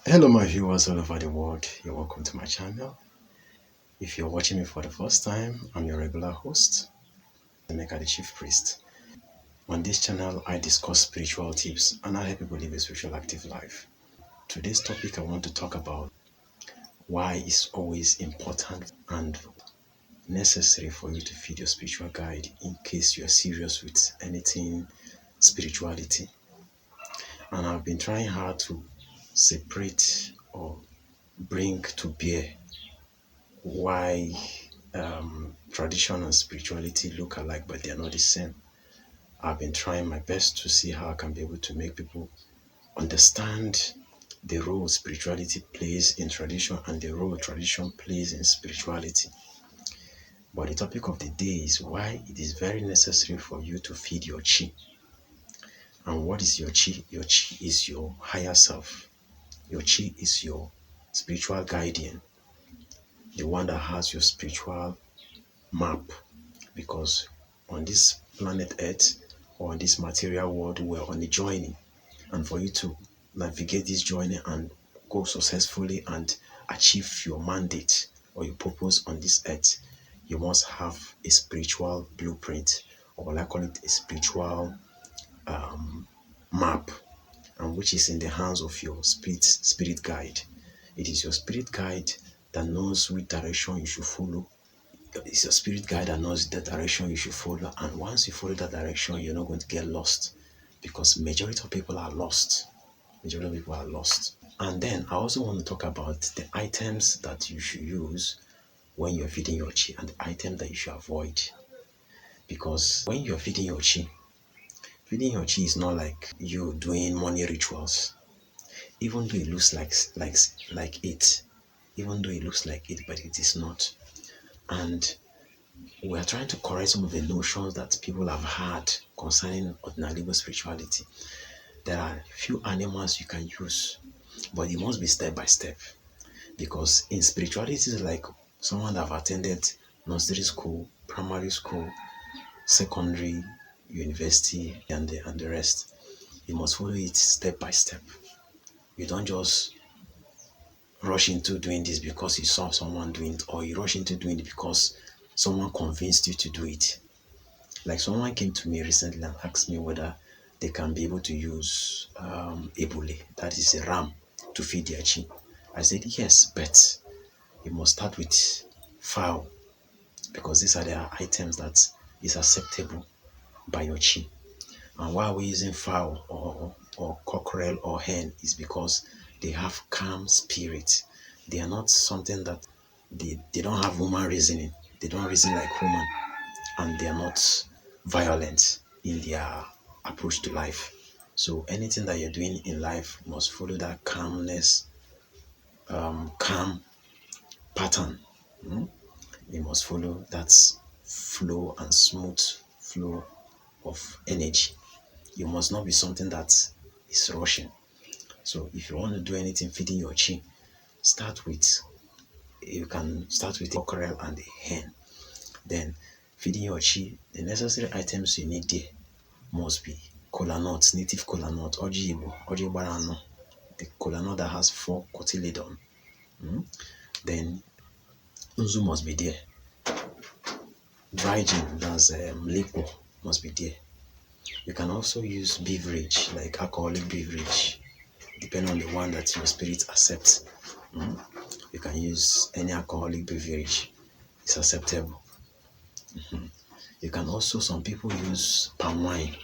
Hello, my viewers all over the world. You're welcome to my channel. If you're watching me for the first time, I'm your regular host, Emeka the Chief Priest. On this channel, I discuss spiritual tips and I help people live a spiritual active life. Today's topic I want to talk about why it's always important and necessary for you to feed your spiritual guide in case you're serious with anything spirituality. And I've been trying hard to separate or bring to bear why tradition and spirituality look alike, but they are not the same. I've been trying my best to see how I can be able to make people understand the role spirituality plays in tradition and the role tradition plays in spirituality. But the topic of the day is why it is very necessary for you to feed your chi. And what is your chi? Your chi is your higher self. Your chi is your spiritual guardian, the one that has your spiritual map. Because on this planet Earth or on this material world, we're on a journey. And for you to navigate this journey and go successfully and achieve your mandate or your purpose on this earth, you must have a spiritual blueprint, or I call it a spiritual map, and which is in the hands of your spirit guide. It is your spirit guide that knows which direction you should follow. It's your spirit guide that knows the direction you should follow, and once you follow that direction, you're not going to get lost, because majority of people are lost. And then I also want to talk about the items that you should use when you're feeding your chi and the items that you should avoid. Because when you're feeding your chi is not like you doing money rituals. Even though it looks like it, even though it looks like it, but it is not. And we are trying to correct some of the notions that people have had concerning ordinary spirituality. There are few animals you can use, but it must be step by step. Because in spirituality, it's like someone that have attended nursery school, primary school, secondary, university, and the rest. You must follow it step by step. You don't just rush into doing this because you saw someone doing it, or you rush into doing it because someone convinced you to do it. Like someone came to me recently and asked me whether they can be able to use ebule, that is a ram, to feed their chi. I said yes, but you must start with fowl, because these are the items that is acceptable by your chi. And why we're using fowl or cockerel or hen is because they have calm spirit. They are not something that they don't have human reasoning. They don't reason like human, and they are not violent in their approach to life. So anything that you're doing in life must follow that calmness, calm pattern. You must follow that flow and smooth flow of energy. You must not be something that is rushing. So if you want to do anything feeding your chi, you can start with a cockerel and a hen. Then feeding your chi, the necessary items you need there must be kola nuts, native kola nut, oji igbo, oji barano, the kola nut that has 4 cotyledon. Then nzu must be there. Dry gin, that's liquor, must be there. You can also use beverage, like alcoholic beverage, depending on the one that your spirit accepts. You can use any alcoholic beverage, it's acceptable. You can also, some people use palm wine.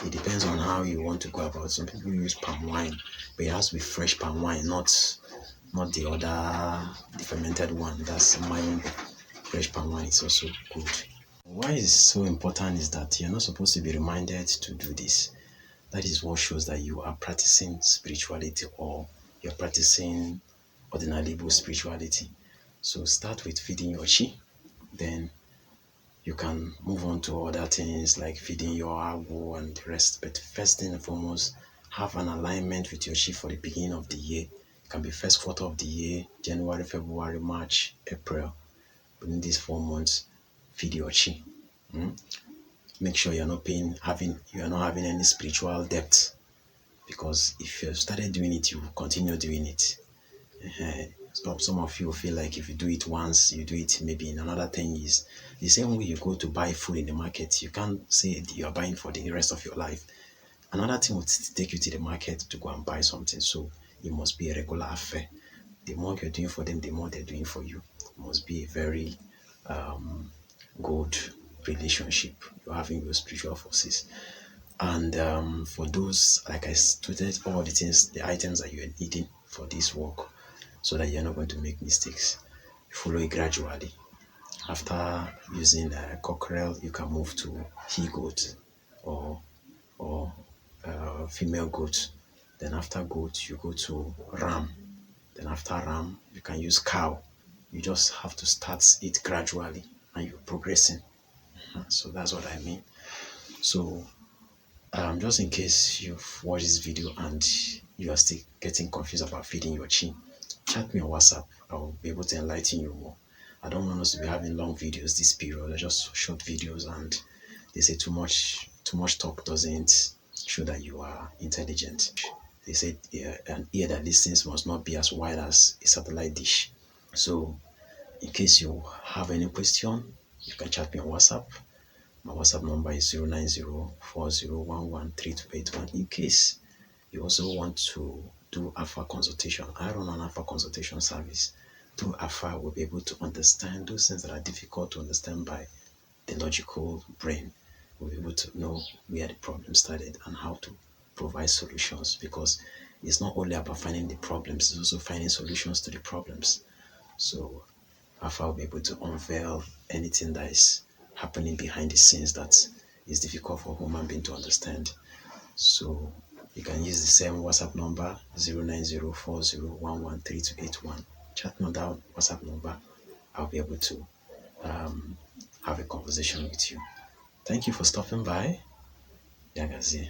It depends on how you want to go about it. Some people use palm wine, but it has to be fresh palm wine, not the fermented one. That's mine. Fresh palm wine is also good. Why it's so important is that you're not supposed to be reminded to do this. That is what shows that you are practicing spirituality, or you're practicing ordinary spirituality. So start with feeding your chi, then you can move on to other things like feeding your agbo and the rest. But first thing and foremost, have an alignment with your chi for the beginning of the year. It can be first quarter of the year, January, February, March, April. Within these 4 months, feed your chi. Make sure you're not having any spiritual debt, because if you've started doing it, you will continue doing it. Some of you feel like if you do it once, you do it maybe in another 10 years. The same way you go to buy food in the market, you can't say you are buying for the rest of your life. Another thing would take you to the market to go and buy something. So it must be a regular affair. The more you're doing for them, the more they're doing for you. It must be a very good relationship you're having with spiritual forces. And for those, like I stated, all the things, the items that you're needing for this work, so that you're not going to make mistakes. You follow it gradually. After using cockerel, you can move to he goat or female goat. Then after goat, you go to ram. Then after ram, you can use cow. You just have to start it gradually and you're progressing. So that's what I mean. So just in case you've watched this video and you are still getting confused about feeding your chi, chat me on WhatsApp. I'll be able to enlighten you more. I don't want us to be having long videos this period. They're just short videos, and they say too much talk doesn't show that you are intelligent. They say an ear that listens must not be as wide as a satellite dish. So in case you have any question, you can chat me on WhatsApp. My WhatsApp number is 09040113281. In case you also want to do Alpha consultation, I run an Alpha consultation service. Through Alpha, we'll be able to understand those things that are difficult to understand by the logical brain. We'll be able to know where the problem started and how to provide solutions, because it's not only about finding the problems, it's also finding solutions to the problems. So Alpha will be able to unveil anything that is happening behind the scenes that is difficult for a human being to understand. So you can use the same WhatsApp number 09040113281. Chat me on that WhatsApp number. I'll be able to have a conversation with you. Thank you for stopping by. Yagazi.